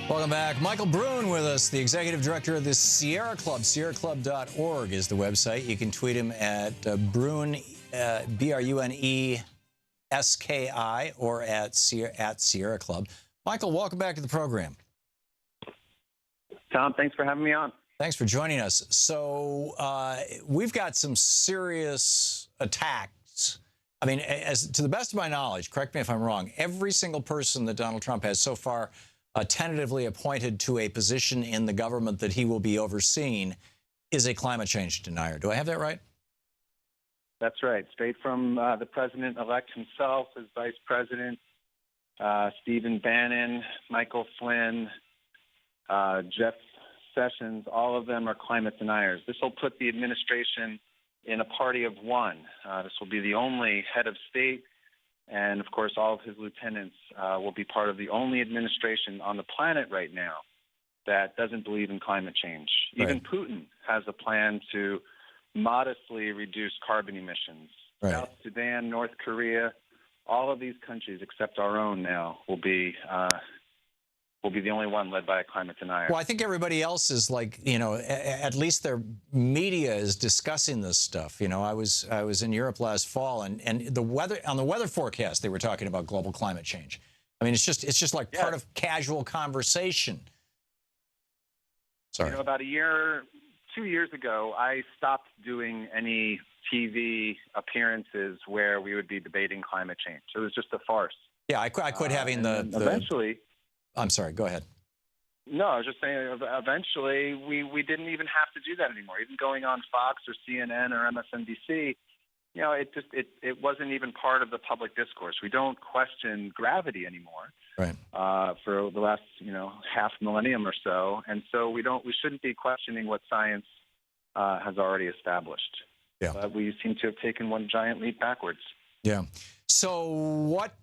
Welcome back. Michael Brune with us, the executive director of the Sierra Club. SierraClub.org is the website. You can tweet him at Brune, B-R-U-N-E-S-K-I, or at Sierra Club. Michael, welcome back to the program. Thom, thanks for having me on. Thanks for joining us. So we've got some serious attacks. I mean, as to the best of my knowledge, correct me if I'm wrong, every single person that Donald Trump has so far tentatively appointed to a position in the government that he will be overseeing is a climate change denier. Do I have that right? That's right. Straight from the president-elect himself, his vice president, Stephen Bannon, Michael Flynn, Jeff Sessions, all of them are climate deniers. This will put the administration in a party of one. This will be the only head of state, and of course all of his lieutenants will be part of the only administration on the planet right now that doesn't believe in climate change. Right. Even Putin has a plan to modestly reduce carbon emissions. Right. South Sudan, North Korea, all of these countries except our own now will be the only one led by a climate denier. Well, I think everybody else is like, you know, at least their media is discussing this stuff. You know, I was in Europe last fall, and the weather forecast they were talking about global climate change. I mean, it's just like part of casual conversation. Sorry. You know, about 2 years ago, I stopped doing any TV appearances where we would be debating climate change. It was just a farce. Yeah, I quit having eventually. I'm sorry, go ahead. No, I was just saying eventually we didn't even have to do that anymore. Even going on Fox or CNN or MSNBC, you know, it wasn't even part of the public discourse. We don't question gravity anymore. Right. For the last, half millennium or so. And so we shouldn't be questioning what science has already established. Yeah. But we seem to have taken one giant leap backwards. Yeah. So what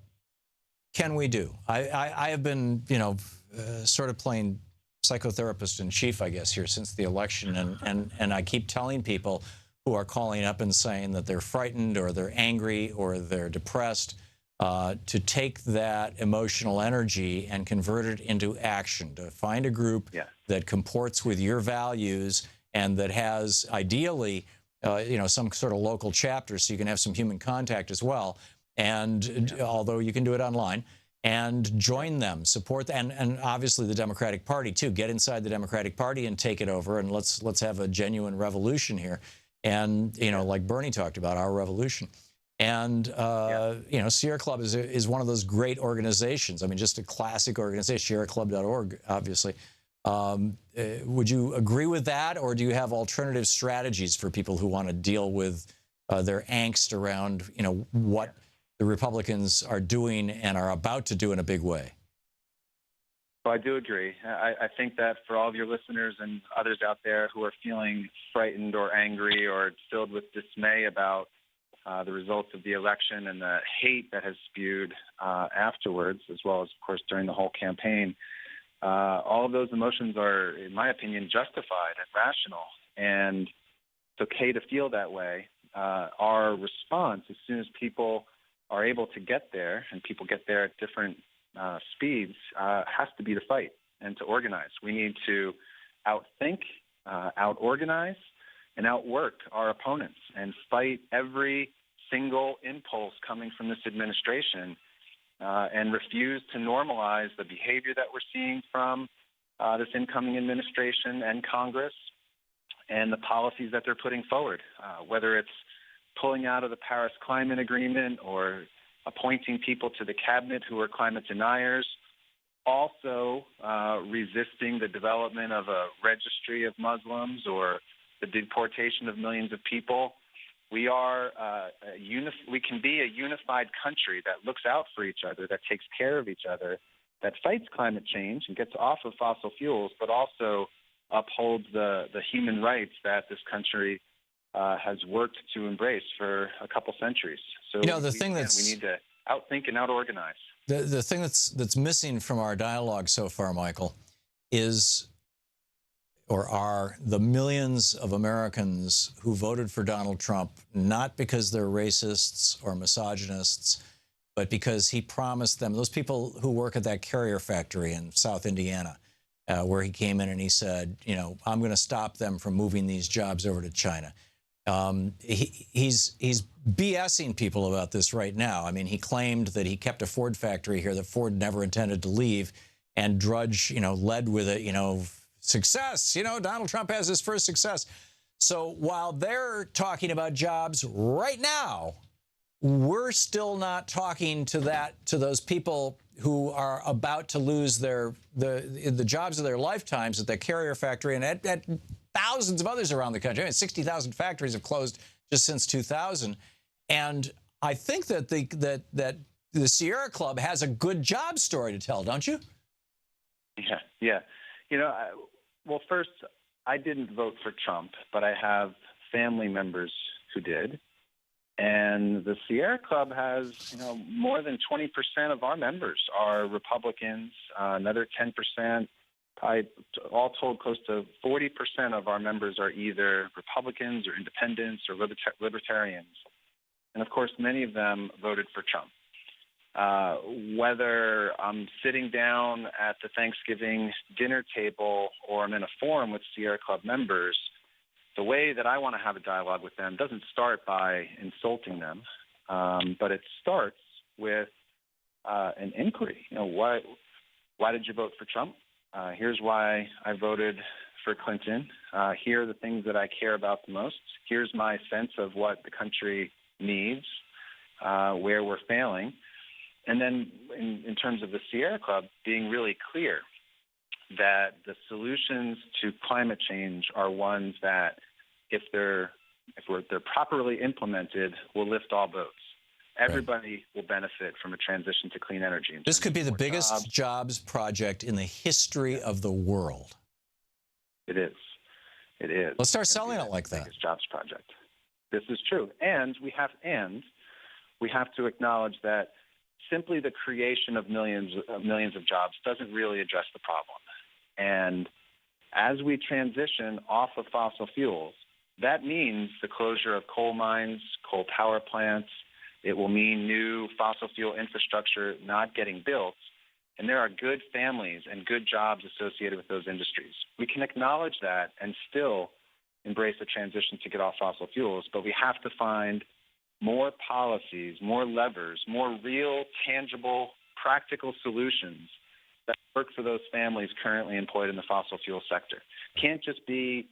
can we do? I have been, sort of playing psychotherapist in chief, I guess, here since the election. And I keep telling people who are calling up and saying that they're frightened or they're angry or they're depressed to take that emotional energy and convert it into action, to find a group that comports with your values and that has ideally, some sort of local chapter so you can have some human contact as well. And although you can do it online, and join them, support them, and obviously the Democratic Party too. Get inside the Democratic Party and take it over, and let's have a genuine revolution here. And like Bernie talked about, our revolution. And Sierra Club is one of those great organizations. I mean, just a classic organization. SierraClub.org, obviously. Would you agree with that, or do you have alternative strategies for people who want to deal with their angst around what the Republicans are doing and are about to do in a big way? Well, I do agree. I think that for all of your listeners and others out there who are feeling frightened or angry or filled with dismay about the results of the election and the hate that has spewed afterwards, as well as, of course, during the whole campaign, all of those emotions are, in my opinion, justified and rational. And it's okay to feel that way. Our response, as soon as people are able to get there, and people get there at different speeds, has to be to fight and to organize. We need to outthink, out-organize, and outwork our opponents and fight every single impulse coming from this administration and refuse to normalize the behavior that we're seeing from this incoming administration and Congress and the policies that they're putting forward, whether it's pulling out of the Paris Climate Agreement or appointing people to the cabinet who are climate deniers, also resisting the development of a registry of Muslims or the deportation of millions of people. We are we can be a unified country that looks out for each other, that takes care of each other, that fights climate change and gets off of fossil fuels, but also upholds the human rights that this country has worked to embrace for a couple centuries. So we need to outthink and out-organize. The thing that's missing from our dialogue so far, Michael, are the millions of Americans who voted for Donald Trump, not because they're racists or misogynists, but because he promised them, those people who work at that carrier factory in South Indiana, where he came in and he said, you know, I'm going to stop them from moving these jobs over to China. He's BSing people about this right now. I mean, he claimed that he kept a Ford factory here that Ford never intended to leave, and Drudge, you know, led with it, you know, success. You know, Donald Trump has his first success. So while they're talking about jobs right now, we're still not talking to those people who are about to lose the jobs of their lifetimes at the Carrier factory and at thousands of others around the country. I mean, 60,000 factories have closed just since 2000. And I think that the Sierra Club has a good job story to tell, don't you? Yeah. You know, well, first, I didn't vote for Trump, but I have family members who did. And the Sierra Club has, you know, more than 20% of our members are Republicans, another 10%, probably all told close to 40% of our members are either Republicans or independents or libertarians. And of course, many of them voted for Trump. Whether I'm sitting down at the Thanksgiving dinner table or I'm in a forum with Sierra Club members, the way that I want to have a dialogue with them doesn't start by insulting them, but it starts with an inquiry. You know, why did you vote for Trump? Here's why I voted for Clinton. Here are the things that I care about the most. Here's my sense of what the country needs, where we're failing. And then in terms of the Sierra Club, being really clear that the solutions to climate change are ones that, if they're properly implemented, will lift all boats. Everybody will benefit from a transition to clean energy. This could be the biggest jobs project in the history of the world. It is. It is. Let's start selling it like that. Biggest jobs project. This is true, and we have to acknowledge that simply the creation of millions of jobs doesn't really address the problem. And as we transition off of fossil fuels, that means the closure of coal mines, coal power plants. It will mean new fossil fuel infrastructure not getting built. And there are good families and good jobs associated with those industries. We can acknowledge that and still embrace the transition to get off fossil fuels, but we have to find more policies, more levers, more real, tangible, practical solutions that work for those families currently employed in the fossil fuel sector. Can't just be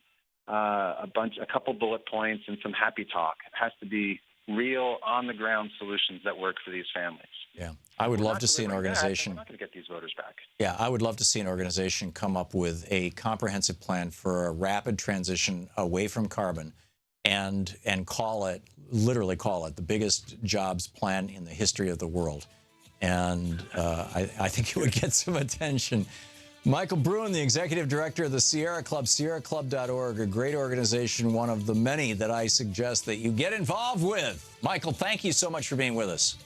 a couple bullet points and some happy talk. It has to be real, on-the-ground solutions that work for these families. Yeah, I would love to see an organization. We're not going to get these voters back. Yeah, I would love to see an organization come up with a comprehensive plan for a rapid transition away from carbon, and literally call it the biggest jobs plan in the history of the world. And I think it would get some attention. Michael Brune, the executive director of the Sierra Club, sierraclub.org, a great organization, one of the many that I suggest that you get involved with. Michael, thank you so much for being with us.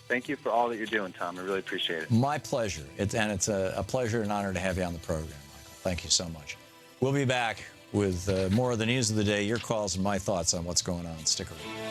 Thank you for all that you're doing, Thom. I really appreciate it. My pleasure. It's a pleasure and honor to have you on the program, Michael. Thank you so much. We'll be back with more of the news of the day, your calls and my thoughts on what's going on. Stick around.